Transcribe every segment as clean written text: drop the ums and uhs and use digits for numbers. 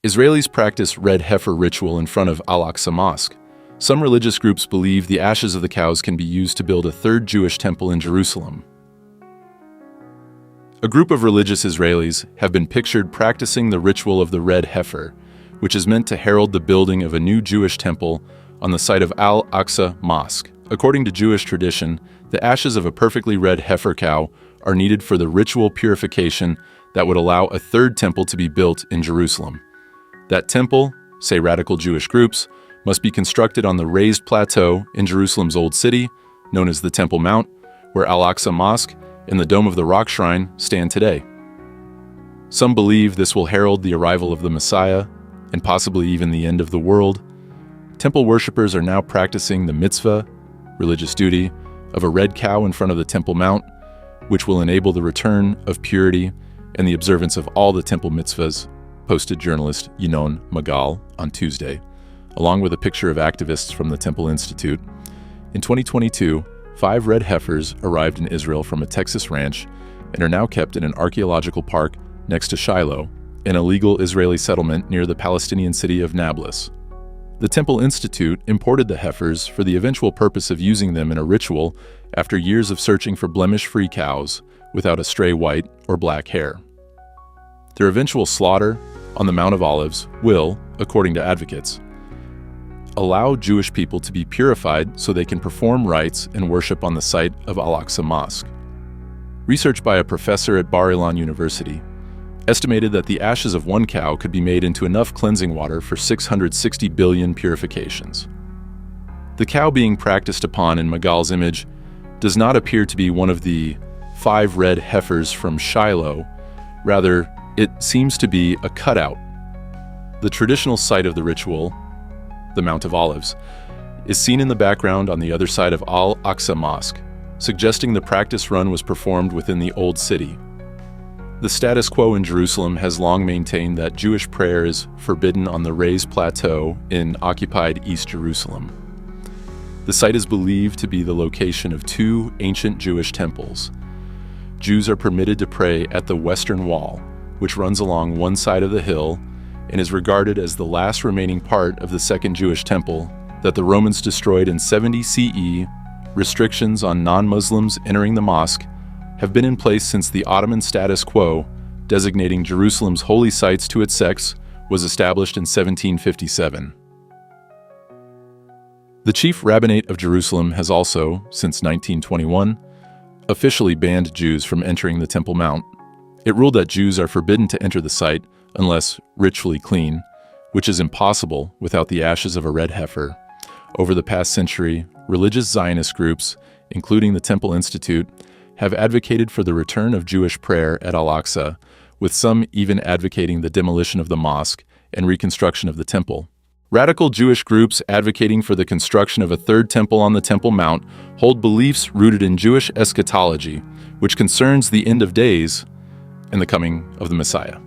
Israelis practice red heifer ritual in front of Al-Aqsa Mosque. Some religious groups believe the ashes of the cows can be used to build a third Jewish temple in Jerusalem. A group of religious Israelis have been pictured practicing the ritual of the red heifer, which is meant to herald the building of a new Jewish temple on the site of Al-Aqsa Mosque. According to Jewish tradition, the ashes of a perfectly red heifer cow are needed for the ritual purification that would allow a third temple to be built in Jerusalem. That temple, say radical Jewish groups, must be constructed on the raised plateau in Jerusalem's Old City, known as the Temple Mount, where Al-Aqsa Mosque and the Dome of the Rock Shrine stand today. Some believe this will herald the arrival of the Messiah and possibly even the end of the world. Temple worshippers are now practicing the mitzvah, religious duty, of a red cow in front of the Temple Mount, which will enable the return of purity and the observance of all the temple mitzvahs, posted journalist Yinon Magal on Tuesday, along with a picture of activists from the Temple Institute. In 2022, 5 red heifers arrived in Israel from a Texas ranch and are now kept in an archaeological park next to Shiloh, an illegal Israeli settlement near the Palestinian city of Nablus. The Temple Institute imported the heifers for the eventual purpose of using them in a ritual after years of searching for blemish-free cows without a stray white or black hair. Their eventual slaughter on the Mount of Olives will, according to advocates, allow Jewish people to be purified so they can perform rites and worship on the site of Al-Aqsa Mosque. Research by a professor at Bar-Ilan University estimated that the ashes of one cow could be made into enough cleansing water for 660 billion purifications. The cow being practiced upon in Magal's image does not appear to be one of the 5 red heifers from Shiloh. Rather, it seems to be a cutout. The traditional site of the ritual, the Mount of Olives, is seen in the background on the other side of Al-Aqsa Mosque, suggesting the practice run was performed within the Old City. The status quo in Jerusalem has long maintained that Jewish prayer is forbidden on the raised plateau in occupied East Jerusalem. The site is believed to be the location of 2 ancient Jewish temples. Jews are permitted to pray at the Western Wall, which runs along one side of the hill and is regarded as the last remaining part of the Second Jewish Temple that the Romans destroyed in 70 CE. Restrictions on non-Muslims entering the mosque have been in place since the Ottoman status quo, designating Jerusalem's holy sites to its sects, was established in 1757. The Chief Rabbinate of Jerusalem has also, since 1921, officially banned Jews from entering the Temple Mount. It ruled that Jews are forbidden to enter the site unless ritually clean, which is impossible without the ashes of a red heifer. Over the past century, religious Zionist groups, including the Temple Institute, have advocated for the return of Jewish prayer at Al-Aqsa, with some even advocating the demolition of the mosque and reconstruction of the temple. Radical Jewish groups advocating for the construction of a third temple on the Temple Mount hold beliefs rooted in Jewish eschatology, which concerns the end of days and the coming of the Messiah.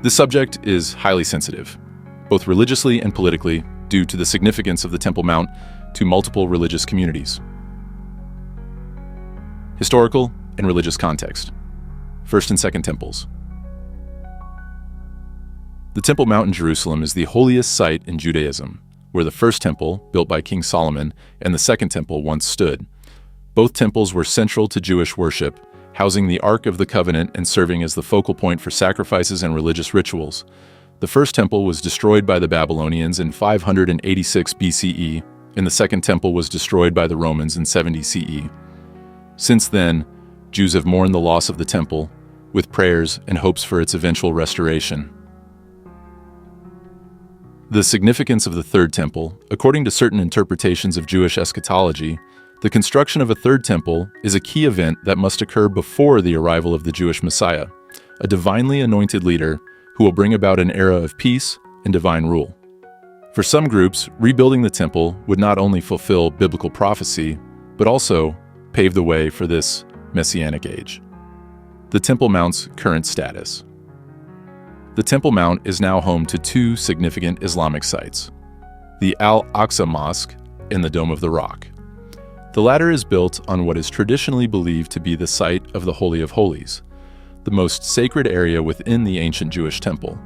This subject is highly sensitive, both religiously and politically, due to the significance of the Temple Mount to multiple religious communities. Historical and religious context. First and Second Temples. The Temple Mount in Jerusalem is the holiest site in Judaism, where the first temple, built by King Solomon, and the second temple once stood. Both temples were central to Jewish worship, housing the Ark of the Covenant and serving as the focal point for sacrifices and religious rituals. The first temple was destroyed by the Babylonians in 586 BCE, and the second temple was destroyed by the Romans in 70 CE. Since then, Jews have mourned the loss of the temple, with prayers and hopes for its eventual restoration. The significance of the Third Temple. According to certain interpretations of Jewish eschatology, the construction of a third temple is a key event that must occur before the arrival of the Jewish Messiah, a divinely anointed leader who will bring about an era of peace and divine rule. For some groups, rebuilding the temple would not only fulfill biblical prophecy, but also pave the way for this messianic age. The Temple Mount's current status. The Temple Mount is now home to 2 significant Islamic sites, the Al-Aqsa Mosque and the Dome of the Rock. The latter is built on what is traditionally believed to be the site of the Holy of Holies. the most sacred area within the ancient Jewish temple.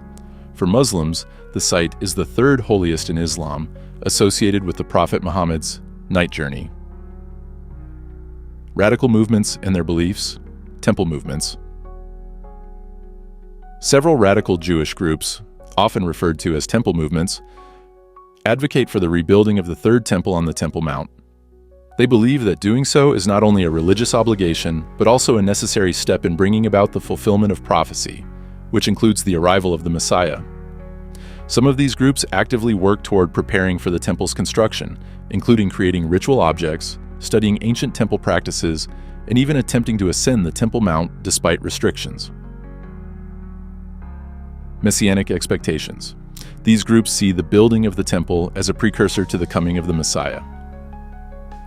For Muslims, the site is the third holiest in Islam, associated with the Prophet Muhammad's night journey. Radical movements and their beliefs, temple movements. Several radical Jewish groups, often referred to as temple movements, advocate for the rebuilding of the third temple on the Temple Mount. They believe that doing so is not only a religious obligation, but also a necessary step in bringing about the fulfillment of prophecy, which includes the arrival of the Messiah. Some of these groups actively work toward preparing for the temple's construction, including creating ritual objects, studying ancient temple practices, and even attempting to ascend the Temple Mount despite restrictions. Messianic expectations. These groups see the building of the temple as a precursor to the coming of the Messiah.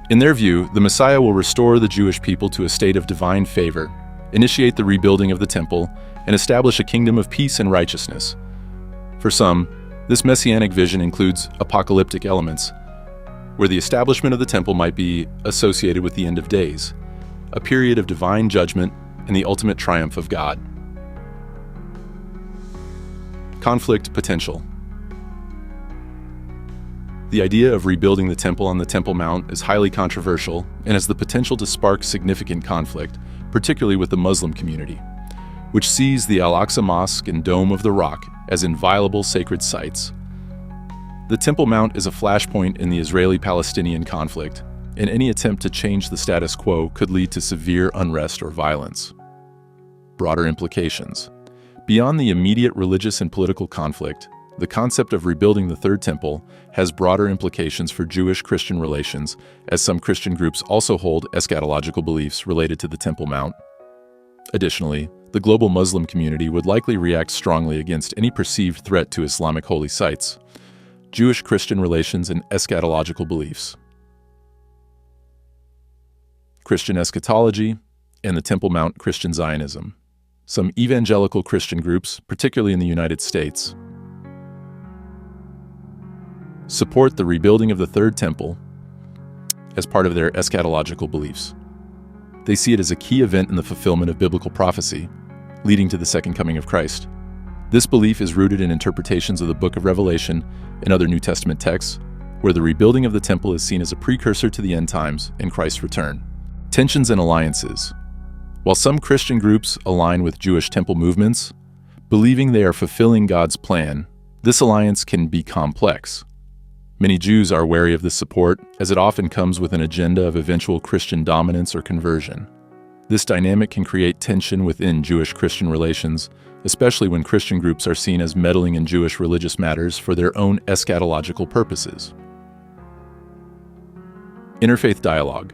In their view, the Messiah will restore the Jewish people to a state of divine favor, initiate the rebuilding of the temple, and establish a kingdom of peace and righteousness. For some, this messianic vision includes apocalyptic elements, where the establishment of the temple might be associated with the end of days, a period of divine judgment and the ultimate triumph of God. Conflict potential. The idea of rebuilding the temple on the Temple Mount is highly controversial and has the potential to spark significant conflict, particularly with the Muslim community, which sees the Al-Aqsa Mosque and Dome of the Rock as inviolable sacred sites. The Temple Mount is a flashpoint in the Israeli-Palestinian conflict, and any attempt to change the status quo could lead to severe unrest or violence. Broader implications. Beyond the immediate religious and political conflict, the concept of rebuilding the Third Temple has broader implications for Jewish-Christian relations, as some Christian groups also hold eschatological beliefs related to the Temple Mount. Additionally, the global Muslim community would likely react strongly against any perceived threat to Islamic holy sites. Jewish-Christian relations and eschatological beliefs. Christian eschatology and the Temple Mount Christian Zionism. Some evangelical Christian groups, particularly in the United States, support the rebuilding of the Third Temple as part of their eschatological beliefs. They see it as a key event in the fulfillment of biblical prophecy, leading to the second coming of Christ. This belief is rooted in interpretations of the Book of Revelation and other New Testament texts, where the rebuilding of the temple is seen as a precursor to the end times and Christ's return. Tensions and alliances. While some Christian groups align with Jewish temple movements, believing they are fulfilling God's plan, this alliance can be complex. Many Jews are wary of this support, as it often comes with an agenda of eventual Christian dominance or conversion. This dynamic can create tension within Jewish-Christian relations, especially when Christian groups are seen as meddling in Jewish religious matters for their own eschatological purposes. Interfaith dialogue.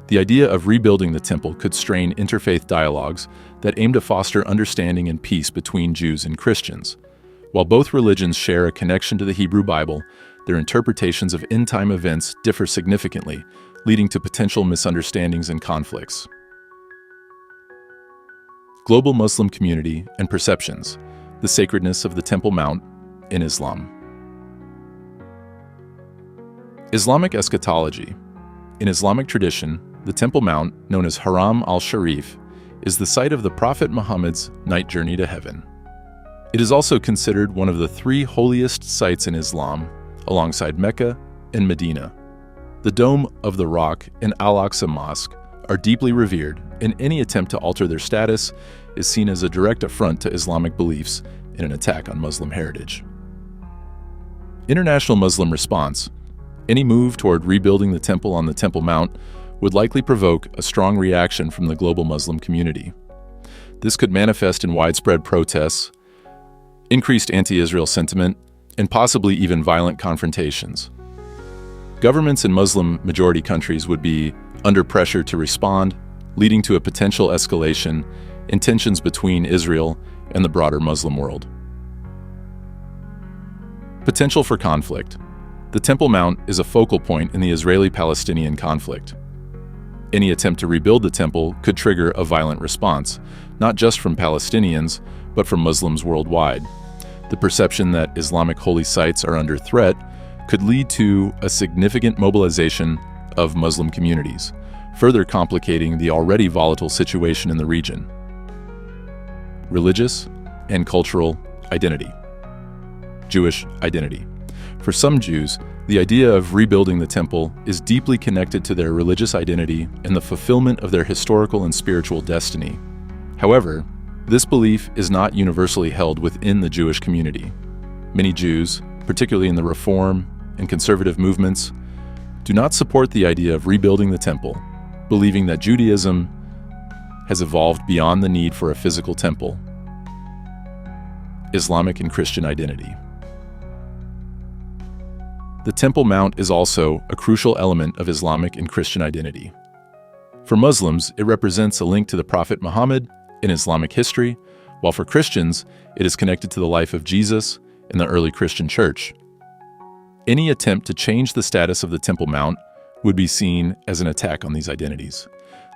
The idea of rebuilding the temple could strain interfaith dialogues that aim to foster understanding and peace between Jews and Christians. While both religions share a connection to the Hebrew Bible, their interpretations of end-time events differ significantly, leading to potential misunderstandings and conflicts. Global Muslim community and perceptions. The sacredness of the Temple Mount in Islam. Islamic eschatology. In Islamic tradition, the Temple Mount, known as Haram al-Sharif, is the site of the Prophet Muhammad's night journey to heaven. It is also considered one of the three holiest sites in Islam, alongside Mecca and Medina. The Dome of the Rock and Al-Aqsa Mosque are deeply revered, and any attempt to alter their status is seen as a direct affront to Islamic beliefs and an attack on Muslim heritage. International Muslim response. Any move toward rebuilding the temple on the Temple Mount would likely provoke a strong reaction from the global Muslim community. This could manifest in widespread protests, increased anti-Israel sentiment, and possibly even violent confrontations. Governments in Muslim-majority countries would be under pressure to respond, leading to a potential escalation in tensions between Israel and the broader Muslim world. Potential for conflict. The Temple Mount is a focal point in the Israeli-Palestinian conflict. Any attempt to rebuild the temple could trigger a violent response, not just from Palestinians, but from Muslims worldwide. The perception that Islamic holy sites are under threat could lead to a significant mobilization of Muslim communities, further complicating the already volatile situation in the region. religious and cultural identity. Jewish identity. For some Jews, the idea of rebuilding the temple is deeply connected to their religious identity and the fulfillment of their historical and spiritual destiny. However, this belief is not universally held within the Jewish community. Many Jews, particularly in the Reform and conservative movements, do not support the idea of rebuilding the temple, believing that Judaism has evolved beyond the need for a physical temple. Islamic and Christian identity. The Temple Mount is also a crucial element of Islamic and Christian identity. For Muslims, it represents a link to the Prophet Muhammad in Islamic history, while for Christians, it is connected to the life of Jesus in the early Christian church. Any attempt to change the status of the Temple Mount would be seen as an attack on these identities,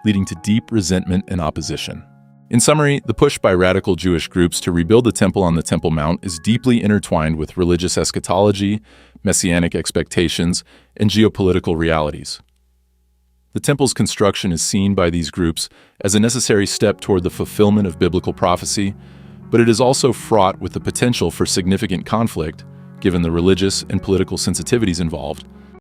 leading to deep resentment and opposition. In summary, the push by radical Jewish groups to rebuild the temple on the Temple Mount is deeply intertwined with religious eschatology, messianic expectations, and geopolitical realities. The temple's construction is seen by these groups as a necessary step toward the fulfillment of biblical prophecy, but it is also fraught with the potential for significant conflict, given the religious and political sensitivities involved,